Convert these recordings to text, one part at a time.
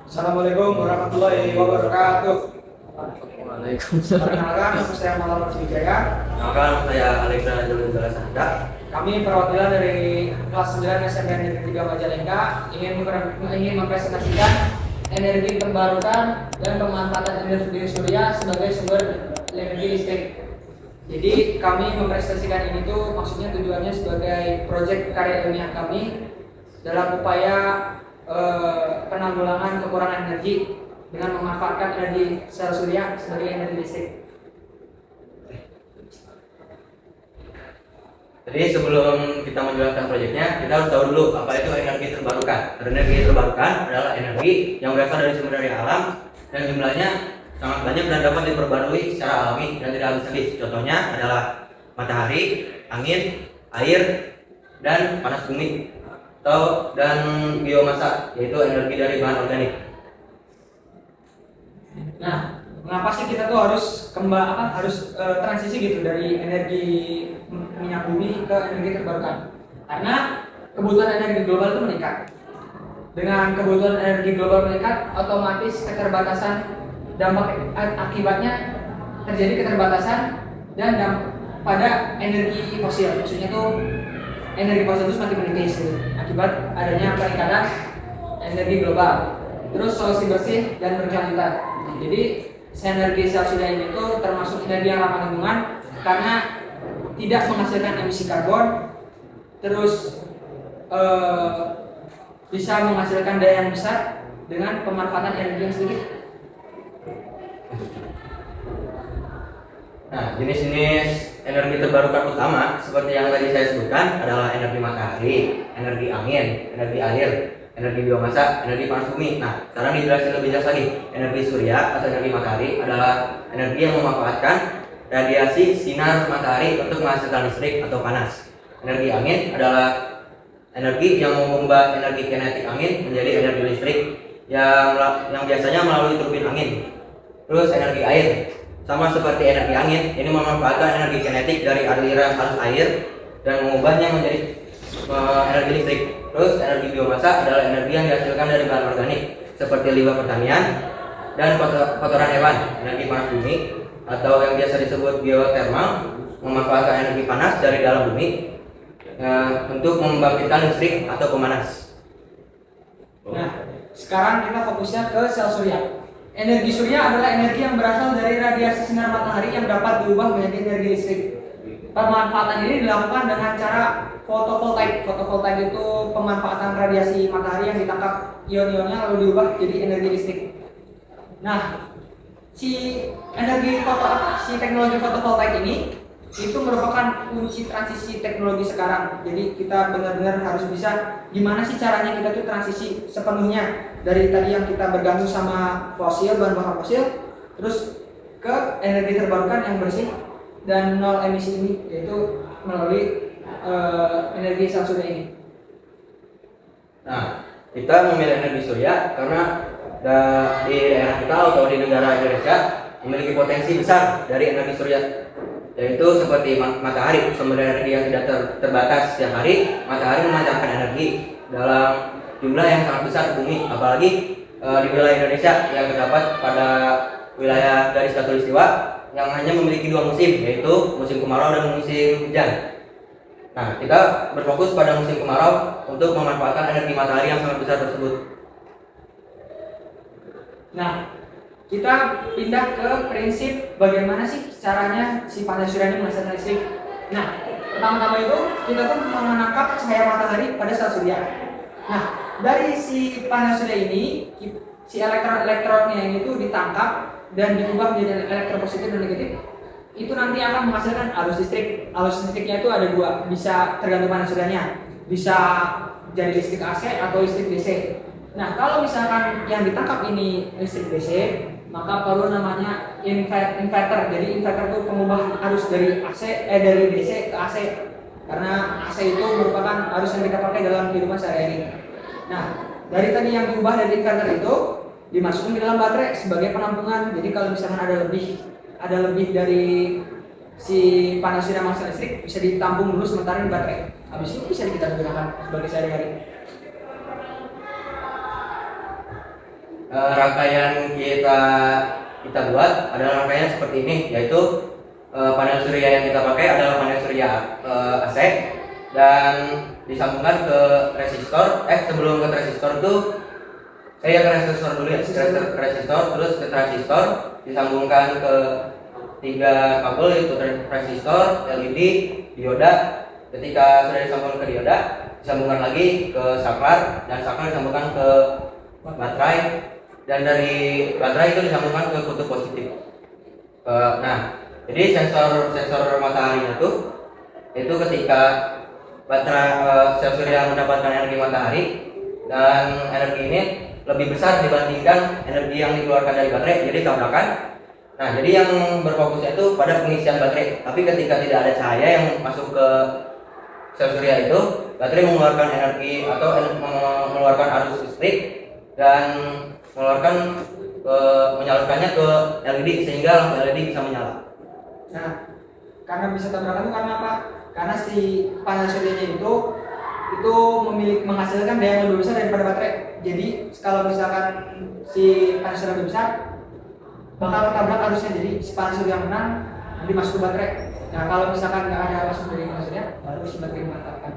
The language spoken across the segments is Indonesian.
Assalamualaikum warahmatullahi wabarakatuh. Waalaikumsalam. Perkenalkan, nama saya Muhammad Wijaya. Kenalkan, saya Alexander Jalil Sanda. Kami perwakilan dari kelas 9 SMPN Negeri 3 Majalengka ingin mempresentasikan energi terbarukan dan pemanfaatan energi surya sebagai sumber energi listrik. Jadi kami mempresentasikan ini tuh maksudnya tujuannya sebagai proyek karya ilmiah kami dalam upaya penanggulangan kekurangan energi dengan memanfaatkan energi sel surya sebagai energi listrik. Jadi sebelum kita menjalankan proyeknya, kita harus tahu dulu apa itu energi terbarukan. Energi terbarukan adalah energi yang berasal dari sumber daya alam dan jumlahnya sangat banyak dan dapat diperbarui secara alami dan tidak habis-habis. Contohnya adalah matahari, angin, air, dan panas bumi dan biomasa, yaitu energi dari bahan organik. Nah, mengapa sih kita tuh harus transisi gitu dari energi minyak bumi ke energi terbarukan? Karena kebutuhan energi global itu meningkat. Dengan kebutuhan energi global meningkat, otomatis keterbatasan akibatnya terjadi keterbatasan dan pada energi fosil. Maksudnya tuh energi fosil itu semakin menipis akibat adanya peningkatan energi global. Terus solusi bersih dan berkelanjutan. Jadi energi sel surya ini itu termasuk energi yang ramah lingkungan karena tidak menghasilkan emisi karbon, terus bisa menghasilkan daya yang besar dengan pemanfaatan energi yang sedikit. Nah, jenis-jenis energi terbarukan utama seperti yang tadi saya sebutkan adalah energi matahari, energi angin, energi air, energi biomasa, energi panas bumi. Nah, sekarang dijelasin lebih jelas lagi. Energi surya atau energi matahari adalah energi yang memanfaatkan radiasi sinar matahari untuk menghasilkan listrik atau panas. Energi angin adalah energi yang mengubah energi kinetik angin menjadi energi listrik yang biasanya melalui turbin angin. Terus energi air sama seperti energi angin, ini memanfaatkan energi kinetik dari aliran arus air dan mengubahnya menjadi energi listrik. Terus energi biomasa adalah energi yang dihasilkan dari bahan organik seperti limbah pertanian dan kotoran hewan. Energi panas bumi atau yang biasa disebut geotermal memanfaatkan energi panas dari dalam bumi untuk membangkitkan listrik atau pemanas. Nah, sekarang kita fokusnya ke sel surya. Energi surya adalah energi yang berasal dari radiasi sinar matahari yang dapat diubah menjadi energi listrik. Pemanfaatan ini dilakukan dengan cara fotovoltaik. Fotovoltaik itu pemanfaatan radiasi matahari yang ditangkap ion-ionnya lalu diubah jadi energi listrik. Nah, si teknologi fotovoltaik ini itu merupakan kunci transisi teknologi sekarang. Jadi kita benar-benar harus bisa gimana sih caranya kita tuh transisi sepenuhnya dari tadi yang kita bergantung sama bahan bakar fosil terus ke energi terbarukan yang bersih dan nol emisi ini, yaitu melalui energi sel surya ini. Nah, kita memilih energi surya karena di daerah kita atau di negara Indonesia memiliki potensi besar dari energi surya, yaitu seperti matahari, sumber energi yang tidak terbatas. Setiap hari matahari memancarkan energi dalam jumlah yang sangat besar ke bumi, apalagi di wilayah Indonesia yang terdapat pada wilayah garis khatulistiwa yang hanya memiliki dua musim, yaitu musim kemarau dan musim hujan. Nah, kita berfokus pada musim kemarau untuk memanfaatkan energi matahari yang sangat besar tersebut. Nah, kita pindah ke prinsip bagaimana sih caranya si panel surya ini menghasilkan listrik. Nah, pertama-tama itu kita tuh menangkap cahaya matahari pada sel surya. Nah, dari si panel surya ini, si elektron-elektronnya ini tuh ditangkap dan diubah menjadi elektron positif dan negatif. Itu nanti akan menghasilkan arus listrik. Arus listriknya itu ada dua, bisa tergantung panel suryanya. Bisa jadi listrik AC atau listrik DC. Nah, kalau misalkan yang ditangkap ini listrik DC, maka perlu namanya inverter. Jadi inverter itu pengubah arus dari dari DC ke AC. Karena AC itu merupakan arus yang kita pakai dalam kehidupan sehari-hari. Nah, dari tadi yang diubah dari inverter itu dimasukkan di dalam baterai sebagai penampungan. Jadi kalau misalkan ada lebih dari si panel surya menghasilkan listrik, bisa ditampung dulu sementara di baterai. Habis itu bisa kita gunakan sebagai sehari-hari. rangkaian kita buat adalah rangkaian seperti ini, yaitu panel surya yang kita pakai adalah panel surya AC dan disambungkan ke resistor. Sebelum ke resistor tuh saya ke resistor dulu ya. Resistor terus ke transistor, disambungkan ke 3 kabel, yaitu resistor, LED, dioda. Ketika sudah disambungkan ke dioda, disambungkan lagi ke saklar, dan saklar disambungkan ke baterai, dan dari baterai itu disambungkan ke kutub positif. Nah, jadi sensor matahari itu ketika baterai sel surya mendapatkan energi matahari, dan energi ini lebih besar dibandingkan energi yang dikeluarkan dari baterai, jadi tabrakan. Nah, jadi yang berfokusnya itu pada pengisian baterai. Tapi ketika tidak ada cahaya yang masuk ke sel surya itu, baterai mengeluarkan energi atau mengeluarkan arus listrik dan menyalurkannya ke LED sehingga lampu LED bisa menyala. Nah, karena bisa tabrakan itu karena apa? Karena si panel suryanya itu menghasilkan daya yang lebih besar daripada baterai. Jadi kalau misalkan si panel surya lebih besar, bakal tabrak arusnya. Jadi si panel surya yang menang nanti masuk ke baterai. Nah, kalau misalkan nggak ada masuk dari panel surya, baru si baterai dimanfaatkan.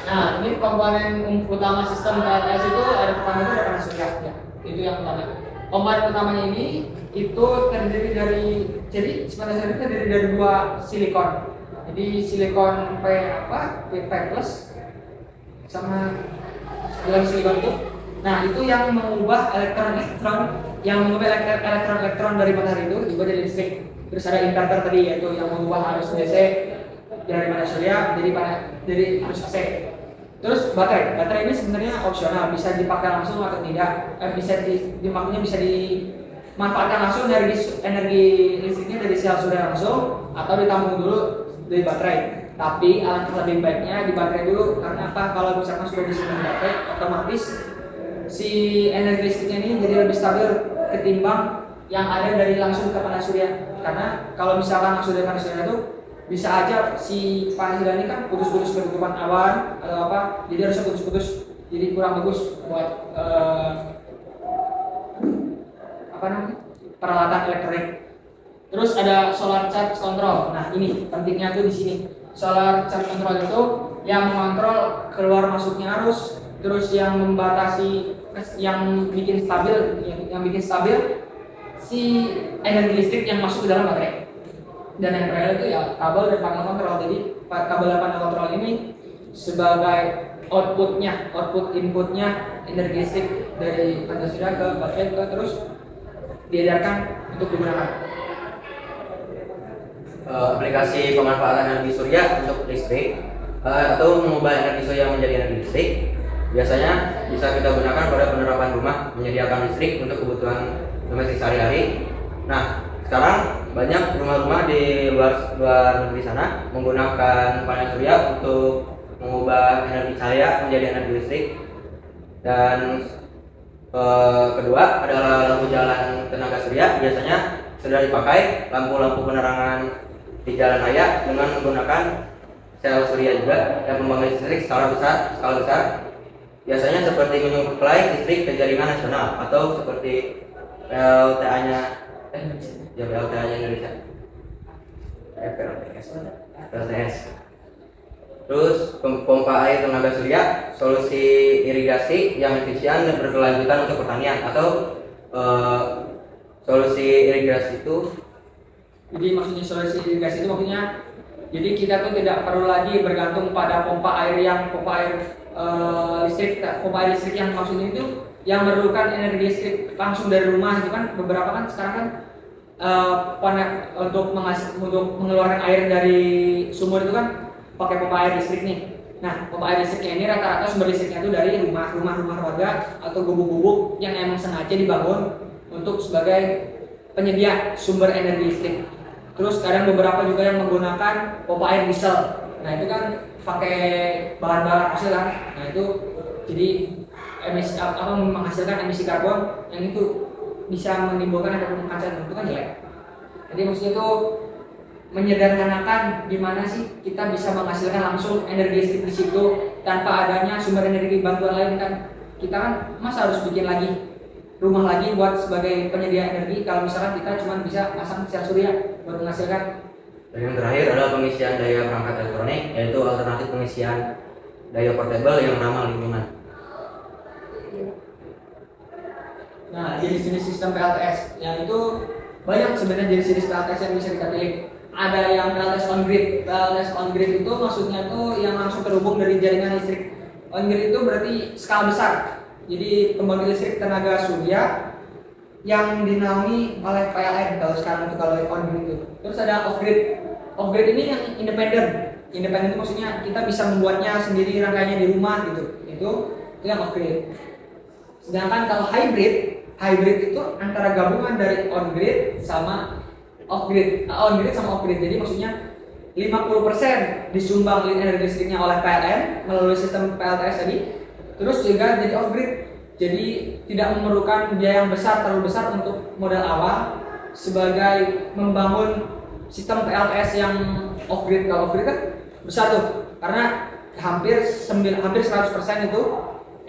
Nah, ini komponen utama sistem PLTS itu ada Pertama itu ada panel surya, ya. itu yang utama. Komponen utamanya ini Itu terdiri dari, jadi si panel surya itu terdiri dari 2 silikon. Jadi silikon P plus sama dalam silikon itu. Nah, itu yang mengubah elektron dari matahari itu diubah jadi listrik. Terus ada inverter tadi, yaitu yang mengubah arus DC dari panel surya jadi arus AC. Terus baterai ini sebenarnya opsional, bisa dipakai langsung atau tidak. Bisa dimanfaatkan langsung dari energi listriknya dari sel surya langsung, atau ditampung dulu dari baterai. Tapi alangkah lebih baiknya di baterai dulu, karena apa? Kalau misalkan sudah disimpan baterai, otomatis si energi listriknya ini jadi lebih stabil ketimbang yang ada dari langsung ke panel surya. Karena kalau misalkan langsung dari panel surya itu bisa aja si panel surya ini kan putus-putus ketutupan awan atau apa, jadi harusnya putus-putus, jadi kurang bagus buat peralatan elektronik. Terus ada solar charge control. Nah, ini pentingnya tuh di sini. Solar charge control itu yang mengontrol keluar masuknya arus, terus yang membatasi, yang bikin stabil si energi listrik yang masuk ke dalam baterai. Dan yang terakhir itu ya kabel dan panel kontrol. Jadi kabel dan panel kontrol ini sebagai output inputnya energi listrik dari panel surya ke baterai terus diedarkan untuk digunakan. Aplikasi pemanfaatan energi surya untuk listrik atau mengubah energi surya menjadi energi listrik biasanya bisa kita gunakan pada penerapan rumah menyediakan listrik untuk kebutuhan domestik sehari-hari. Nah, sekarang banyak rumah-rumah di luar negeri sana menggunakan panel surya untuk mengubah energi cahaya menjadi energi listrik. Dan kedua adalah lampu jalan tenaga surya. Biasanya sudah dipakai lampu-lampu penerangan di jalan raya dengan menggunakan sel surya juga yang membangkit listrik skala besar. Biasanya seperti menyuplai listrik ke jaringan nasional atau seperti PLTA-nya Indonesia. PLTS. Terus pompa air tenaga surya, solusi irigasi yang efisien dan berkelanjutan untuk pertanian, atau solusi irigasi itu. Jadi maksudnya solusi irigasi itu maksudnya, jadi kita tuh tidak perlu lagi bergantung pada pompa air listrik yang maksudnya itu yang memerlukan energi listrik langsung dari rumah. Itu kan beberapa kan sekarang kan untuk mengeluarkan air dari sumur itu kan pakai pompa air listrik nih. Nah, pompa air listriknya ini rata-rata sumber listriknya itu dari rumah warga atau gubuk-gubuk yang emang sengaja dibangun untuk sebagai penyedia sumber energi listrik. Terus kadang beberapa juga yang menggunakan pompa air diesel. Nah, itu kan pakai bahan bakar fosil kan. Nah, itu jadi menghasilkan emisi karbon yang itu bisa menimbulkan efek rumah kaca, itu kan jelek. Jadi maksudnya itu menyederhanakan gimana sih kita bisa menghasilkan langsung energi listrik di situ tanpa adanya sumber energi bantuan lain kan kita kan masa harus bikin lagi rumah lagi buat sebagai penyedia energi kalau misalkan kita cuma bisa pasang sel surya buat menghasilkan. Dan yang terakhir adalah pengisian daya perangkat elektronik, yaitu alternatif pengisian daya portable yang ramah lingkungan. Nah, jenis-jenis sistem PLTS yang itu banyak sebenarnya jenis-jenis PLTS yang bisa kita pilih. Ada yang PLTS on grid. PLTS on grid itu maksudnya tuh yang langsung terhubung dari jaringan listrik. On grid itu berarti skala besar. Jadi pembangkit listrik tenaga surya yang dinaungi oleh PLN kalau sekarang itu kalau on grid itu. Terus ada off grid. Off grid ini yang independen. Independen itu maksudnya kita bisa membuatnya sendiri rangkaiannya di rumah gitu. Itu yang off grid. Sedangkan kalau hybrid itu antara gabungan dari on grid sama off grid. On grid sama off grid. Jadi maksudnya 50% disumbang energi listriknya oleh PLN melalui sistem PLTS tadi. Terus juga jadi off grid. Jadi tidak memerlukan biaya yang terlalu besar untuk modal awal sebagai membangun sistem PLTS yang off grid. Kalau off grid kan besar tuh karena hampir 100% itu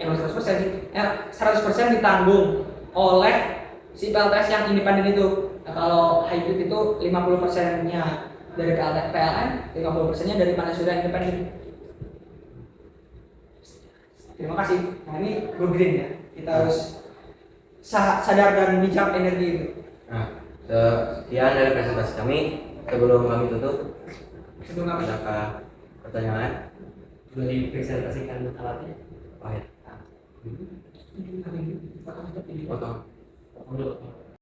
100% ditanggung oleh si PLTS yang independen itu. Nah, kalau hybrid itu 50%-nya dari PLN, 50%-nya dari panas surya independen. Terima kasih. Nah, ini go green ya. Kita harus sadar dan bijak energi itu. Nah, sekian dari presentasi kami. Sebelum kami tutup, adakah pertanyaan? Sudah dipresentasikan alatnya. Pahit. Potong. Udah.